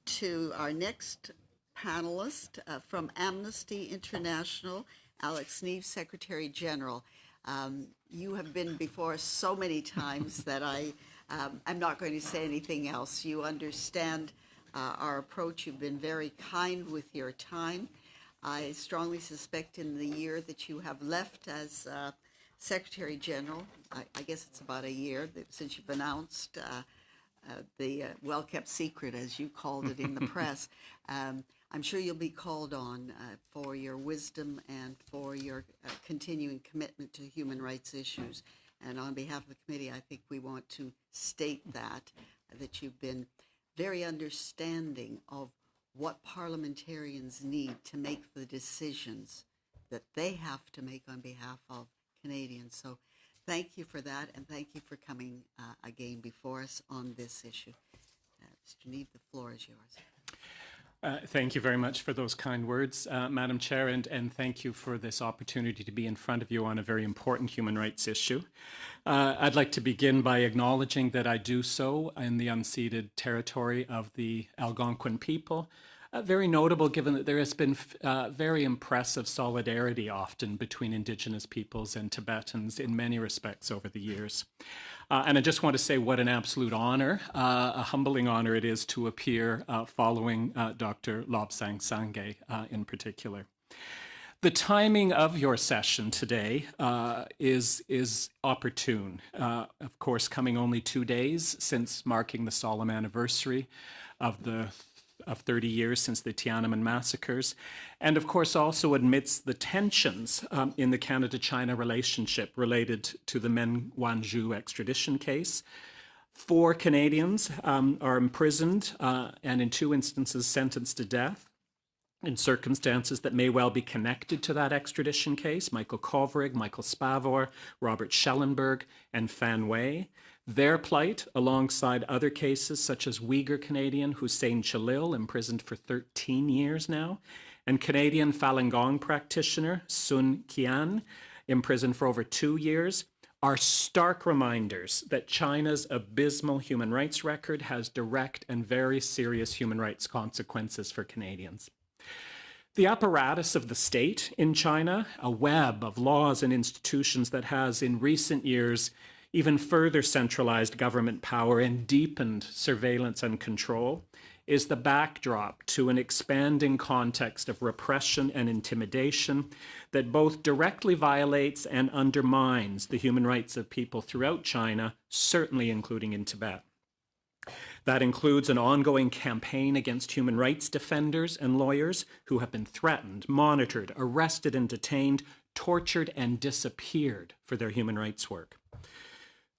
to our next panelist from Amnesty International, Alex Neve, Secretary General. You have been before us so many times that I'm not going to say anything else. You understand our approach. You've been very kind with your time. I strongly suspect in the year that you have left as Secretary General, I guess it's about a year since you've announced the well-kept secret, as you called it in the press. I'm sure you'll be called on for your wisdom and for your continuing commitment to human rights issues. And on behalf of the committee, I think we want to state that you've been very understanding of what parliamentarians need to make the decisions that they have to make on behalf of Canadians. So thank you for that, and thank you for coming again before us on this issue. Mr. Neve, the floor is yours. Thank you very much for those kind words, Madam Chair, and thank you for this opportunity to be in front of you on a very important human rights issue. I'd like to begin by acknowledging that I do so in the unceded territory of the Algonquin people. Very notable given that there has been very impressive solidarity often between Indigenous peoples and Tibetans in many respects over the years. And I just want to say what an absolute honor, a humbling honor it is to appear following Dr. Lobsang Sangay in particular. The timing of your session today is opportune. Of course, coming only 2 days since marking the solemn anniversary of 30 years since the Tiananmen massacres, and of course also amidst the tensions in the Canada-China relationship related to the Meng Wanzhou extradition case. 4 Canadians are imprisoned and in 2 instances sentenced to death in circumstances that may well be connected to that extradition case: Michael Kovrig, Michael Spavor, Robert Schellenberg, and Fan Wei. Their plight, alongside other cases such as Uyghur Canadian Hussein Chalil, imprisoned for 13 years now, and Canadian Falun Gong practitioner Sun Qian, imprisoned for over 2 years, are stark reminders that China's abysmal human rights record has direct and very serious human rights consequences for Canadians. The apparatus of the state in China, a web of laws and institutions that has in recent years even further centralized government power and deepened surveillance and control, is the backdrop to an expanding context of repression and intimidation that both directly violates and undermines the human rights of people throughout China, certainly including in Tibet. That includes an ongoing campaign against human rights defenders and lawyers who have been threatened, monitored, arrested and detained, tortured and disappeared for their human rights work.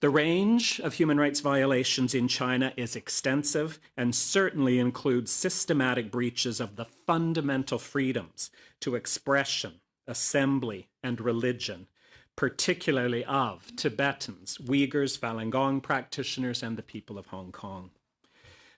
The range of human rights violations in China is extensive and certainly includes systematic breaches of the fundamental freedoms to expression, assembly, and religion, particularly of Tibetans, Uyghurs, Falun Gong practitioners, and the people of Hong Kong.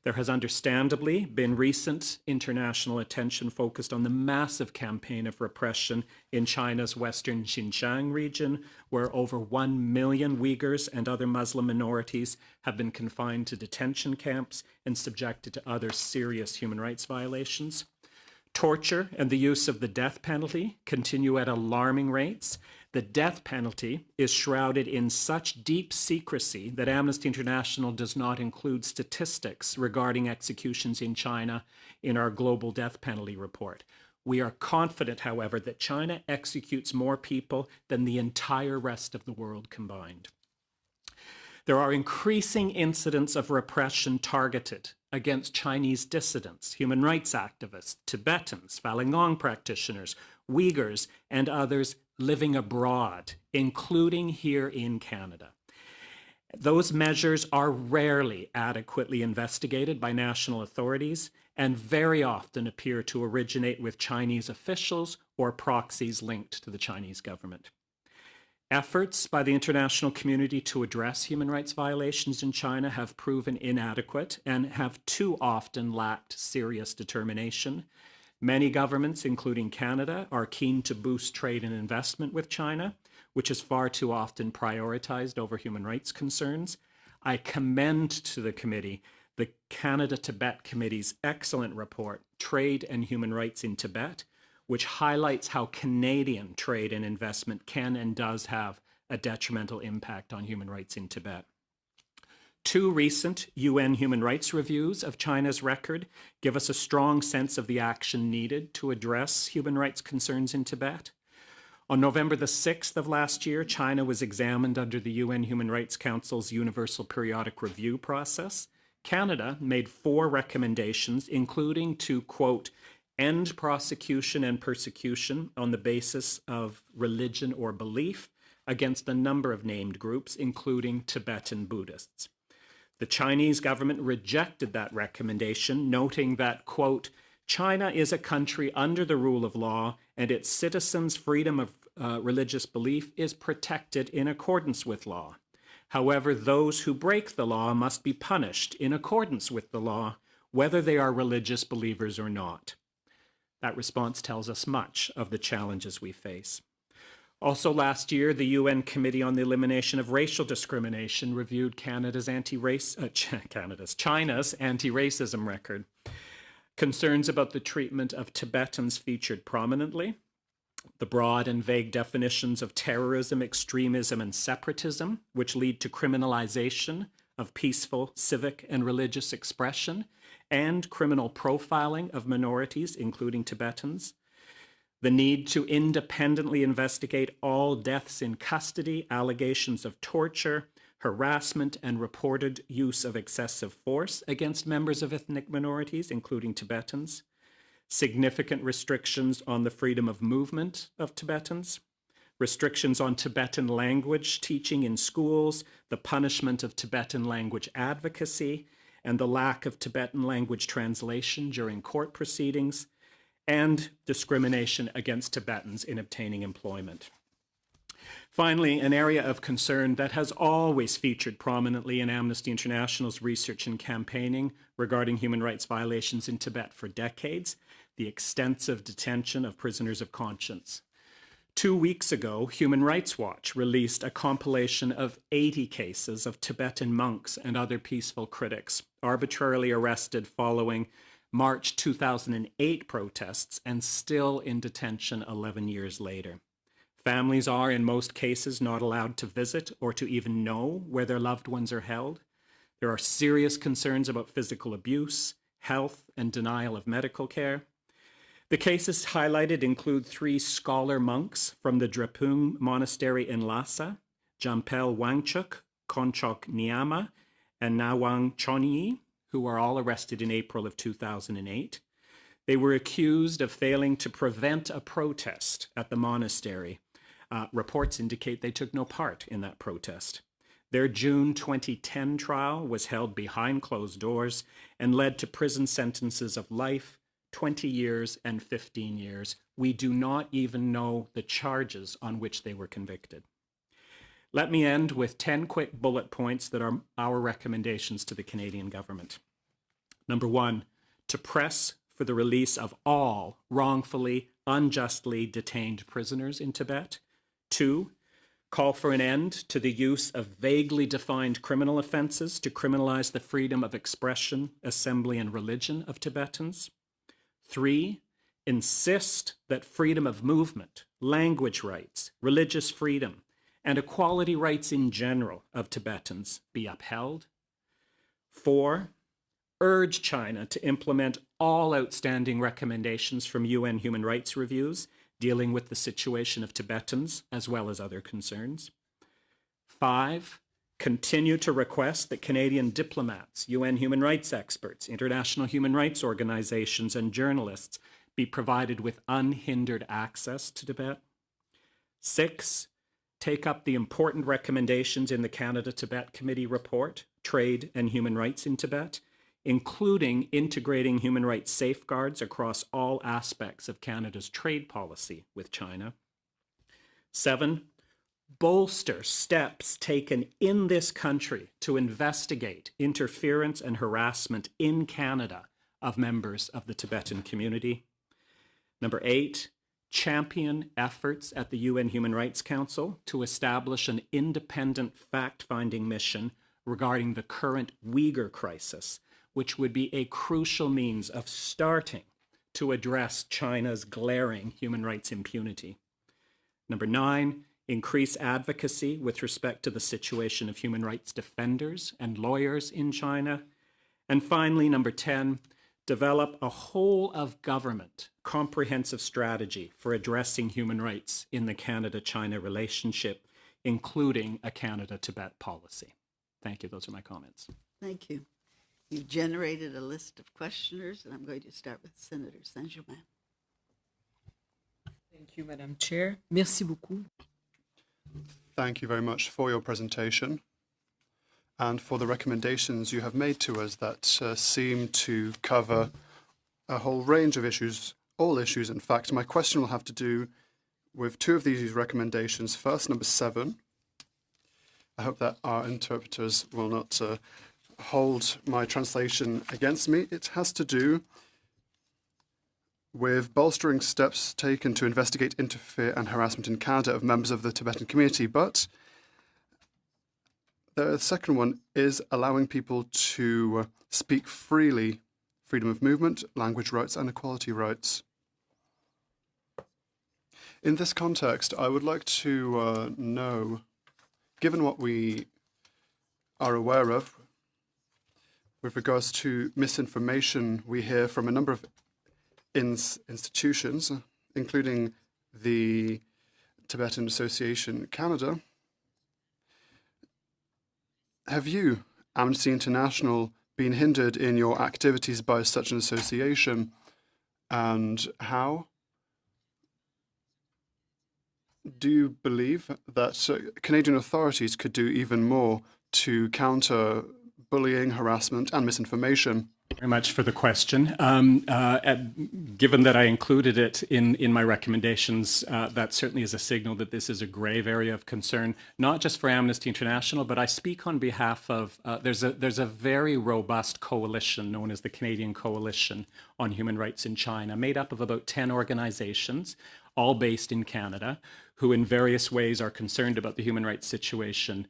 There has understandably been recent international attention focused on the massive campaign of repression in China's western Xinjiang region, where over 1 million Uyghurs and other Muslim minorities have been confined to detention camps and subjected to other serious human rights violations. Torture and the use of the death penalty continue at alarming rates. The death penalty is shrouded in such deep secrecy that Amnesty International does not include statistics regarding executions in China in our global death penalty report. We are confident, however, that China executes more people than the entire rest of the world combined. There are increasing incidents of repression targeted against Chinese dissidents, human rights activists, Tibetans, Falun Gong practitioners, Uyghurs, and others living abroad, including here in Canada. Those measures are rarely adequately investigated by national authorities and very often appear to originate with Chinese officials or proxies linked to the Chinese government. Efforts by the international community to address human rights violations in China have proven inadequate and have too often lacked serious determination. Many governments, including Canada, are keen to boost trade and investment with China, which is far too often prioritized over human rights concerns. I commend to the committee the Canada-Tibet Committee's excellent report, Trade and Human Rights in Tibet, which highlights how Canadian trade and investment can and does have a detrimental impact on human rights in Tibet. 2 recent UN human rights reviews of China's record give us a strong sense of the action needed to address human rights concerns in Tibet. On November the 6th of last year, China was examined under the UN Human Rights Council's Universal Periodic Review process. Canada made 4 recommendations, including to, quote, end prosecution and persecution on the basis of religion or belief against a number of named groups, including Tibetan Buddhists. The Chinese government rejected that recommendation, noting that, quote, China is a country under the rule of law and its citizens' freedom of religious belief is protected in accordance with law. However, those who break the law must be punished in accordance with the law, whether they are religious believers or not. That response tells us much of the challenges we face. Also last year, the UN Committee on the Elimination of Racial Discrimination reviewed China's anti-racism record. Concerns about the treatment of Tibetans featured prominently. The broad and vague definitions of terrorism, extremism, and separatism, which lead to criminalization of peaceful civic and religious expression, and criminal profiling of minorities, including Tibetans. The need to independently investigate all deaths in custody, allegations of torture, harassment, and reported use of excessive force against members of ethnic minorities, including Tibetans. Significant restrictions on the freedom of movement of Tibetans. Restrictions on Tibetan language teaching in schools, the punishment of Tibetan language advocacy, and the lack of Tibetan language translation during court proceedings, and discrimination against Tibetans in obtaining employment. Finally, an area of concern that has always featured prominently in Amnesty International's research and campaigning regarding human rights violations in Tibet for decades, the extensive detention of prisoners of conscience. 2 weeks ago, Human Rights Watch released a compilation of 80 cases of Tibetan monks and other peaceful critics arbitrarily arrested following March 2008 protests and still in detention 11 years later. Families are, in most cases, not allowed to visit or to even know where their loved ones are held. There are serious concerns about physical abuse, health, and denial of medical care. The cases highlighted include 3 scholar monks from the Drepung Monastery in Lhasa, Jampel Wangchuk, Konchok Nyama, and Nawang Chonyi, who were all arrested in April of 2008. They were accused of failing to prevent a protest at the monastery. Reports indicate they took no part in that protest. Their June 2010 trial was held behind closed doors and led to prison sentences of life, 20 years, and 15 years. We do not even know the charges on which they were convicted. Let me end with 10 quick bullet points that are our recommendations to the Canadian government. Number 1, to press for the release of all wrongfully, unjustly detained prisoners in Tibet. 2, call for an end to the use of vaguely defined criminal offenses to criminalize the freedom of expression, assembly, and religion of Tibetans. 3, insist that freedom of movement, language rights, religious freedom, and equality rights in general of Tibetans be upheld. 4, urge China to implement all outstanding recommendations from UN human rights reviews dealing with the situation of Tibetans as well as other concerns. 5, continue to request that Canadian diplomats, UN human rights experts, international human rights organizations, and journalists be provided with unhindered access to Tibet. 6, take up the important recommendations in the Canada-Tibet Committee report, Trade and Human Rights in Tibet, including integrating human rights safeguards across all aspects of Canada's trade policy with China. 7, bolster steps taken in this country to investigate interference and harassment in Canada of members of the Tibetan community. Number 8, champion efforts at the UN Human Rights Council to establish an independent fact-finding mission regarding the current Uyghur crisis, which would be a crucial means of starting to address China's glaring human rights impunity. Number 9, increase advocacy with respect to the situation of human rights defenders and lawyers in China. And finally, number 10, develop a whole of government comprehensive strategy for addressing human rights in the Canada-China relationship, including a Canada-Tibet policy. Thank you. Those are my comments. Thank you. You've generated a list of questioners, and I'm going to start with Senator Saint-Germain. Thank you, Madam Chair. Merci beaucoup. Thank you very much for your presentation and for the recommendations you have made to us that seem to cover a whole range of issues, all issues, in fact. My question will have to do with 2 of these recommendations. First, number 7. I hope that our interpreters will not hold my translation against me. It has to do with bolstering steps taken to investigate, interfere and harassment in Canada of members of the Tibetan community. But the second one is allowing people to speak freely, freedom of movement, language rights and equality rights. In this context, I would like to know, given what we are aware of with regards to misinformation we hear from a number of institutions, including the Tibetan Association Canada, have you, Amnesty International, been hindered in your activities by such an association, and how? Do you believe that Canadian authorities could do even more to counter bullying, harassment and misinformation? Very much for the question. Given that I included it in my recommendations, that certainly is a signal that this is a grave area of concern, not just for Amnesty International, but I speak on behalf of, there's a very robust coalition known as the Canadian Coalition on Human Rights in China, made up of about 10 organizations, all based in Canada, who in various ways are concerned about the human rights situation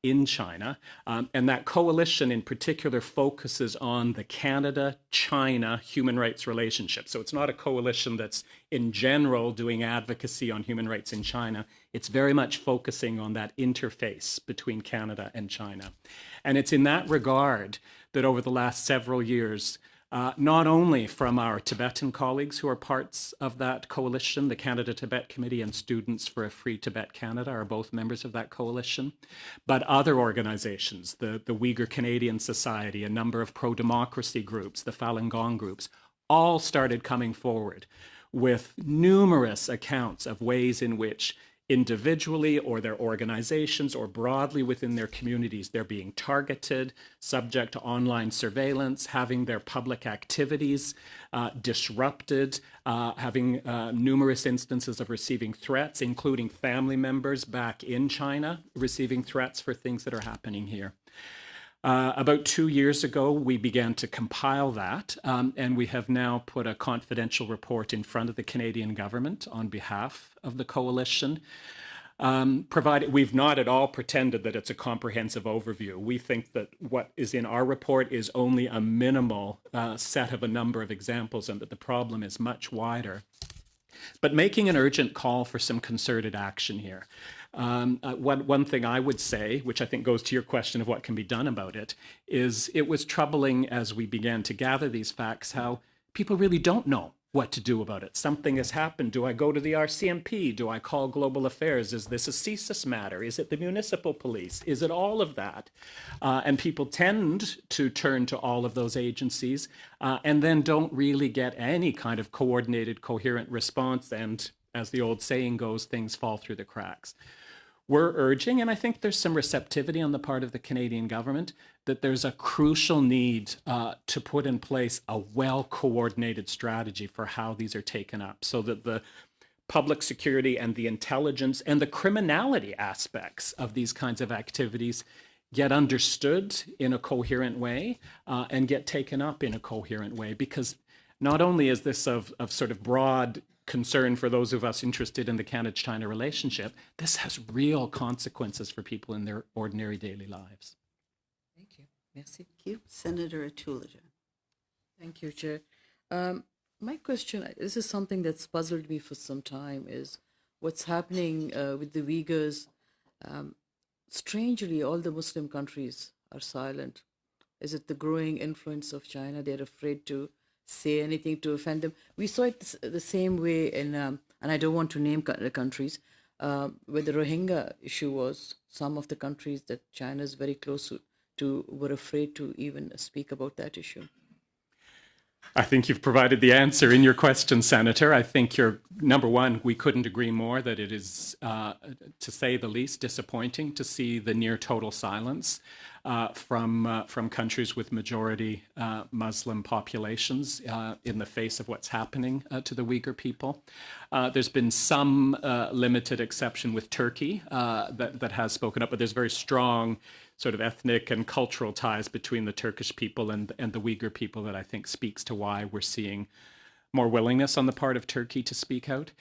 in China. And that coalition in particular focuses on the Canada-China human rights relationship. So it's not a coalition that's in general doing advocacy on human rights in China. It's very much focusing on that interface between Canada and China. And it's in that regard that over the last several years, not only from our Tibetan colleagues who are parts of that coalition, the Canada-Tibet Committee and Students for a Free Tibet Canada are both members of that coalition, but other organizations, the Uyghur Canadian Society, a number of pro-democracy groups, the Falun Gong groups, all started coming forward with numerous accounts of ways in which individually or their organizations or broadly within their communities, they're being targeted, subject to online surveillance, having their public activities disrupted, having numerous instances of receiving threats, including family members back in China, receiving threats for things that are happening here. About 2 years ago, we began to compile that, and we have now put a confidential report in front of the Canadian government on behalf of the coalition. Provided we've not at all pretended that it's a comprehensive overview. We think that what is in our report is only a minimal set of a number of examples and that the problem is much wider. But making an urgent call for some concerted action here. One thing I would say, which I think goes to your question of what can be done about it, is it was troubling as we began to gather these facts how people really don't know what to do about it. Something has happened. Do I go to the RCMP? Do I call Global Affairs? Is this a CSIS matter? Is it the municipal police? Is it all of that? And people tend to turn to all of those agencies and then don't really get any kind of coordinated, coherent response. And as the old saying goes, things fall through the cracks. We're urging, and I think there's some receptivity on the part of the Canadian government, that there's a crucial need to put in place a well-coordinated strategy for how these are taken up so that the public security and the intelligence and the criminality aspects of these kinds of activities get understood in a coherent way and get taken up in a coherent way. Because not only is this of sort of broad concern for those of us interested in the Canada-China relationship, this has real consequences for people in their ordinary daily lives. Thank you. Merci. Thank you. Senator Atulaja. Thank you, Chair. My question, this is something that's puzzled me for some time, is what's happening with the Uyghurs. Strangely, all the Muslim countries are silent. Is it the growing influence of China? They're afraid to say anything to offend them. We saw it the same way in, and I don't want to name the countries, where the Rohingya issue was. Some of the countries that China is very close to were afraid to even speak about that issue. I think you've provided the answer in your question, Senator. I think you're, number one, we couldn't agree more that it is, to say the least, disappointing to see the near total silence from countries with majority Muslim populations in the face of what's happening to the Uyghur people. There's been some limited exception with Turkey that has spoken up, but there's very strong sort of ethnic and cultural ties between the Turkish people and the Uyghur people that I think speaks to why we're seeing more willingness on the part of Turkey to speak out.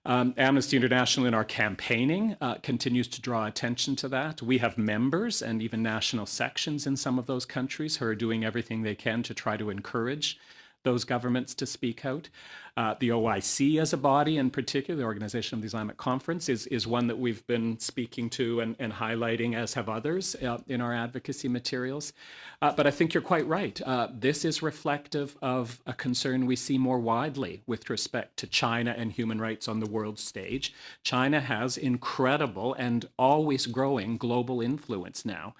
Amnesty International in our campaigning continues to draw attention to that. We have members and even national sections in some of those countries who are doing everything they can to try to encourage those governments to speak out. The OIC as a body in particular, the Organization of the Islamic Conference, is one that we've been speaking to and highlighting, as have others in our advocacy materials. But I think you're quite right. This is reflective of a concern we see more widely with respect to China and human rights on the world stage. China has incredible and always growing global influence now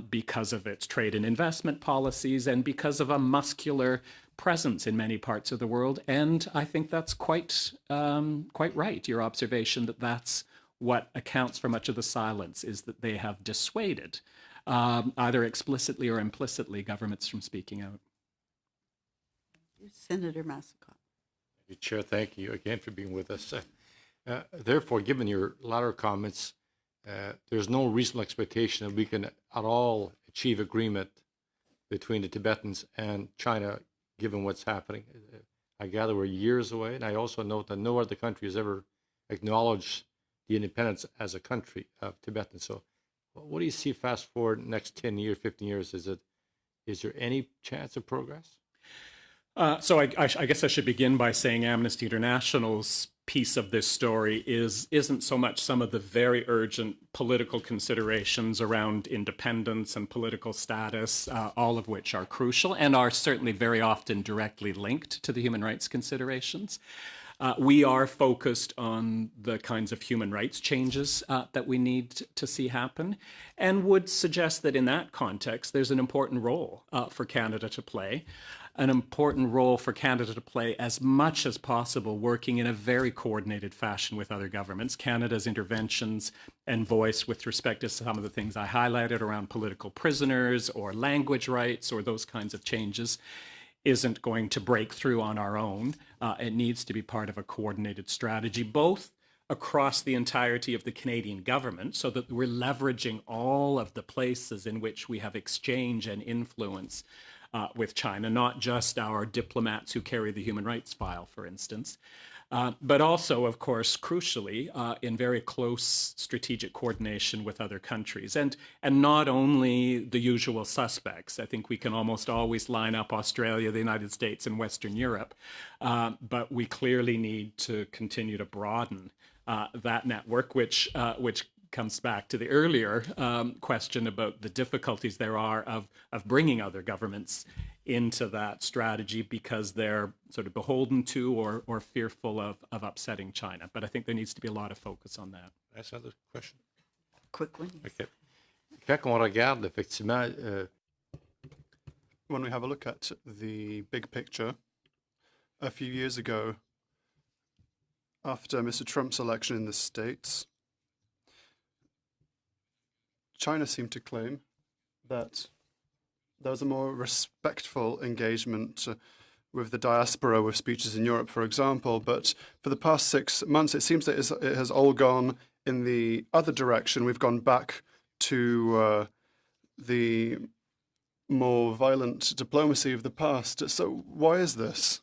because of its trade and investment policies and because of a muscular presence in many parts of the world, and I think that's quite right. Your observation that that's what accounts for much of the silence is that they have dissuaded, either explicitly or implicitly, governments from speaking out. Senator Massicotte. Thank you, Chair. Thank you again for being with us. Therefore, given your latter comments, there's no reasonable expectation that we can at all achieve agreement between the Tibetans and China, given what's happening. I gather we're years away, and I also note that no other country has ever acknowledged the independence as a country of Tibetans. So what do you see fast forward next 10 years, 15 years? Is there any chance of progress? So I guess I should begin by saying Amnesty International's piece of this story isn't so much some of the very urgent political considerations around independence and political status, all of which are crucial and are certainly very often directly linked to the human rights considerations. We are focused on the kinds of human rights changes that we need to see happen, and would suggest that in that context, there's an important role for Canada to play. An important role for Canada to play as much as possible, working in a very coordinated fashion with other governments. Canada's interventions and voice with respect to some of the things I highlighted around political prisoners or language rights or those kinds of changes isn't going to break through on our own. It needs to be part of a coordinated strategy, both across the entirety of the Canadian government, so that we're leveraging all of the places in which we have exchange and influence with China, not just our diplomats who carry the human rights file, for instance, but also, of course, crucially, in very close strategic coordination with other countries. And not only the usual suspects. I think we can almost always line up Australia, the United States, and Western Europe, but we clearly need to continue to broaden that network, which comes back to the earlier question about the difficulties there are of bringing other governments into that strategy because they're sort of beholden to or fearful of upsetting China. But I think there needs to be a lot of focus on that. That's another question. Quick one. Okay. Quand on regarde, effectivement, When we have a look at the big picture, a few years ago, after Mr. Trump's election in the States, China seemed to claim that there was a more respectful engagement with the diaspora, with speeches in Europe, for example. But for the past 6 months, it seems that it has all gone in the other direction. We've gone back to the more violent diplomacy of the past. So why is this?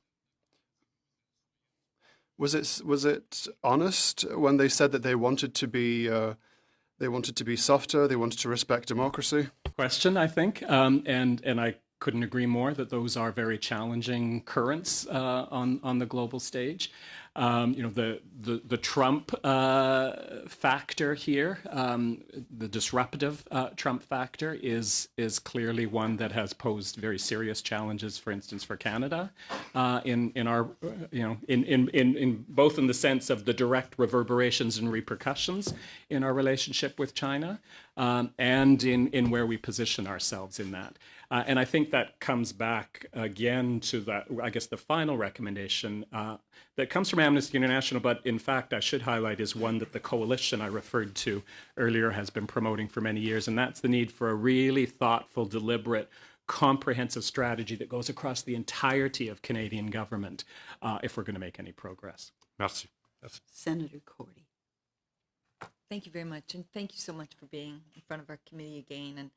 Was it honest when they said that they wanted to be softer, they wanted to respect democracy? question, I think, and I couldn't agree more that those are very challenging currents on the global stage. The Trump factor here, the disruptive Trump factor, is clearly one that has posed very serious challenges. For instance, for Canada, in our in both in the sense of the direct reverberations and repercussions in our relationship with China, and in where we position ourselves in that. And I think that comes back again to that, I guess, the final recommendation that comes from Amnesty International, but in fact, I should highlight, is one that the coalition I referred to earlier has been promoting for many years, and that's the need for a really thoughtful, deliberate, comprehensive strategy that goes across the entirety of Canadian government if we're going to make any progress. Merci. Senator Cordy. Thank you very much, and thank you so much for being in front of our committee again, and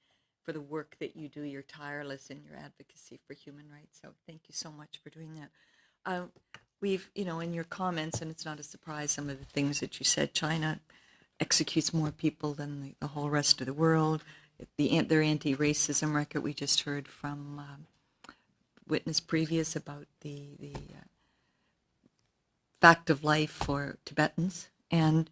for the work that you do. You're tireless in your advocacy for human rights, so thank you so much for doing that. We've, in your comments, and it's not a surprise, some of the things that you said, China executes more people than the whole rest of the world. Their anti-racism record, we just heard from witness previous about the fact of life for Tibetans, and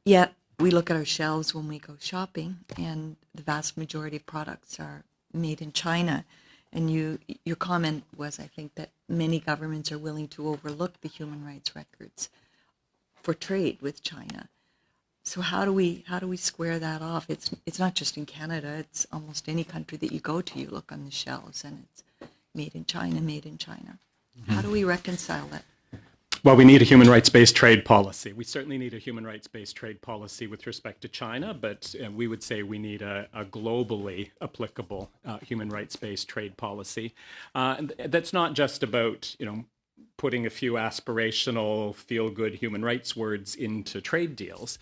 yet we look at our shelves when we go shopping, and the vast majority of products are made in China. And your comment was, I think, that many governments are willing to overlook the human rights records for trade with China. So how do we square that off? It's not just in Canada. It's almost any country that you go to. You look on the shelves, and it's made in China, made in China. Mm-hmm. How do we reconcile that? Well, we need a human rights-based trade policy. We certainly need a human rights-based trade policy with respect to China, but we would say we need a globally applicable human rights-based trade policy. And that's not just about, putting a few aspirational, feel-good human rights words into trade deals,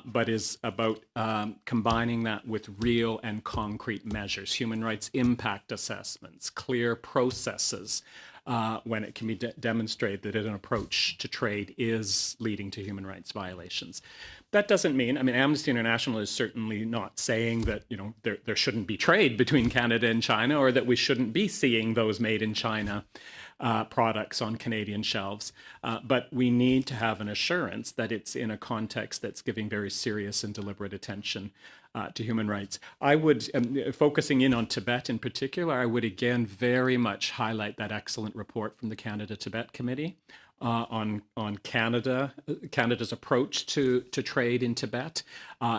but is about combining that with real and concrete measures, human rights impact assessments, clear processes, when it can be demonstrated that an approach to trade is leading to human rights violations. That doesn't mean, Amnesty International is certainly not saying that, there shouldn't be trade between Canada and China, or that we shouldn't be seeing those made in China products on Canadian shelves. But we need to have an assurance that it's in a context that's giving very serious and deliberate attention to human rights. I would, focusing in on Tibet in particular, I would again very much highlight that excellent report from the Canada-Tibet Committee on Canada's approach to trade in Tibet.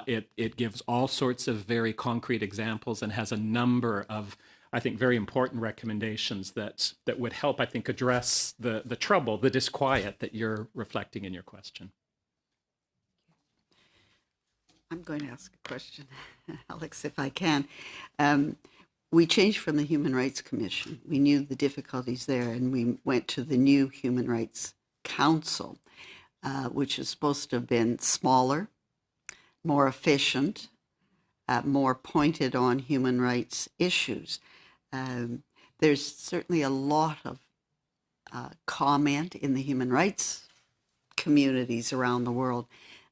It gives all sorts of very concrete examples and has a number of, I think, very important recommendations that would help, I think, address the trouble, the disquiet that you're reflecting in your question. I'm going to ask a question, Alex, if I can. We changed from the Human Rights Commission. We knew the difficulties there, and we went to the new Human Rights Council, which is supposed to have been smaller, more efficient, more pointed on human rights issues. There's certainly a lot of comment in the human rights communities around the world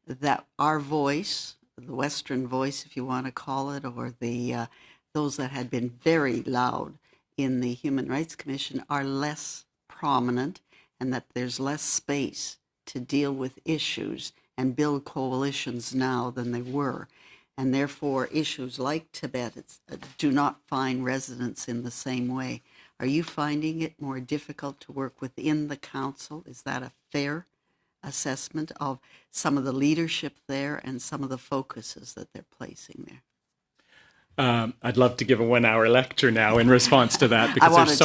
that our voice, the Western voice, if you want to call it, or the those that had been very loud in the Human Rights Commission are less prominent, and that there's less space to deal with issues and build coalitions now than they were. And therefore, issues like Tibet do not find resonance in the same way. Are you finding it more difficult to work within the council? Is that a fair assessment of some of the leadership there and some of the focuses that they're placing there? I'd love to give a 1-hour lecture now in response to that, because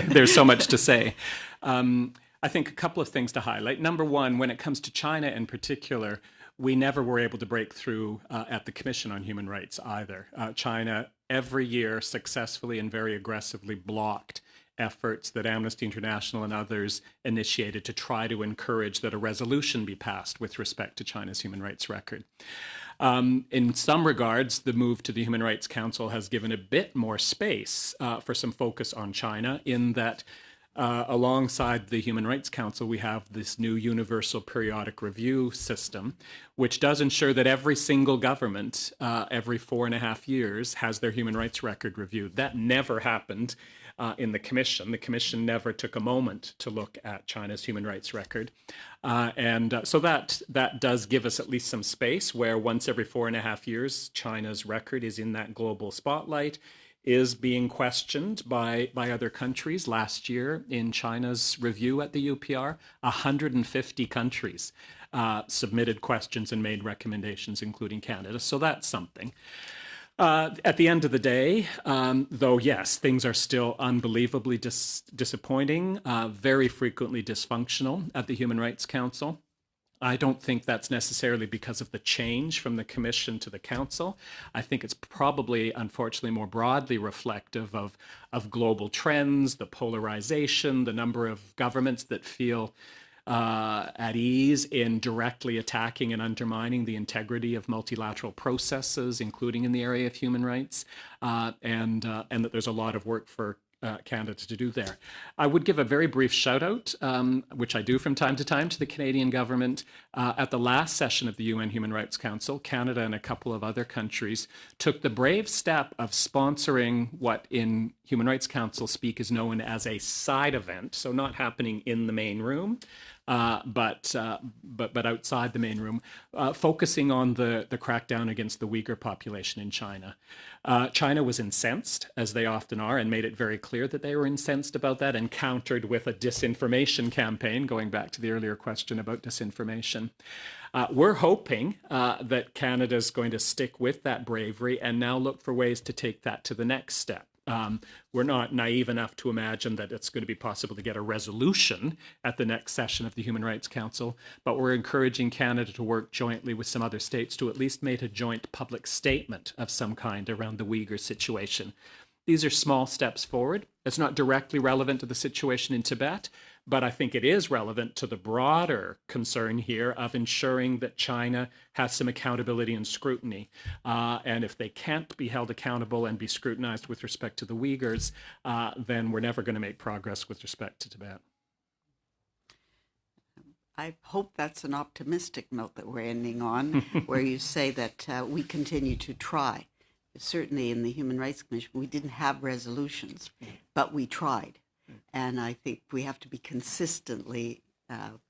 there's so much to say. I think a couple of things to highlight. Number one, when it comes to China in particular, we never were able to break through at the Commission on Human Rights either. China every year successfully and very aggressively blocked efforts that Amnesty International and others initiated to try to encourage that a resolution be passed with respect to China's human rights record. In some regards, the move to the Human Rights Council has given a bit more space for some focus on China, in that alongside the Human Rights Council, we have this new universal periodic review system, which does ensure that every single government, every 4.5 years, has their human rights record reviewed. That never happened in the Commission. The Commission never took a moment to look at China's human rights record. So that does give us at least some space where once every 4.5 years, China's record is in that global spotlight, is being questioned by other countries. Last year in China's review at the UPR, 150 countries submitted questions and made recommendations, including Canada. So that's something. At the end of the day, though, yes, things are still unbelievably disappointing, very frequently dysfunctional at the Human Rights Council. I don't think that's necessarily because of the change from the Commission to the Council. I think it's probably, unfortunately, more broadly reflective of global trends, the polarization, the number of governments that feel at ease in directly attacking and undermining the integrity of multilateral processes, including in the area of human rights, and that there's a lot of work for Canada to do there. I would give a very brief shout out, which I do from time to time, to the Canadian government. At the last session of the UN Human Rights Council, Canada and a couple of other countries took the brave step of sponsoring what in Human Rights Council speak is known as a side event, so not happening in the main room, but outside the main room, focusing on the crackdown against the Uyghur population in China. China was incensed, as they often are, and made it very clear that they were incensed about that, and countered with a disinformation campaign, going back to the earlier question about disinformation. We're hoping that Canada's going to stick with that bravery and now look for ways to take that to the next step. We're not naive enough to imagine that it's going to be possible to get a resolution at the next session of the Human Rights Council, but we're encouraging Canada to work jointly with some other states to at least make a joint public statement of some kind around the Uyghur situation. These are small steps forward. It's not directly relevant to the situation in Tibet, but I think it is relevant to the broader concern here of ensuring that China has some accountability and scrutiny. And if they can't be held accountable and be scrutinized with respect to the Uyghurs, then we're never going to make progress with respect to Tibet. I hope that's an optimistic note that we're ending on, where you say that we continue to try. Certainly in the Human Rights Commission, we didn't have resolutions, but we tried. And I think we have to be consistently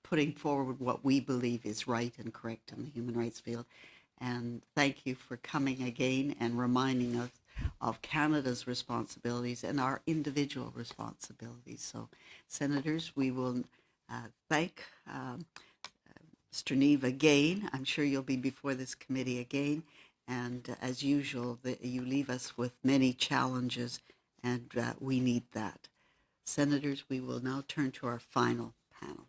putting forward what we believe is right and correct in the human rights field. And thank you for coming again and reminding us of Canada's responsibilities and our individual responsibilities. So, Senators, we will thank Mr. Neve again. I'm sure you'll be before this committee again. And as usual, you leave us with many challenges, and we need that. Senators, we will now turn to our final panel.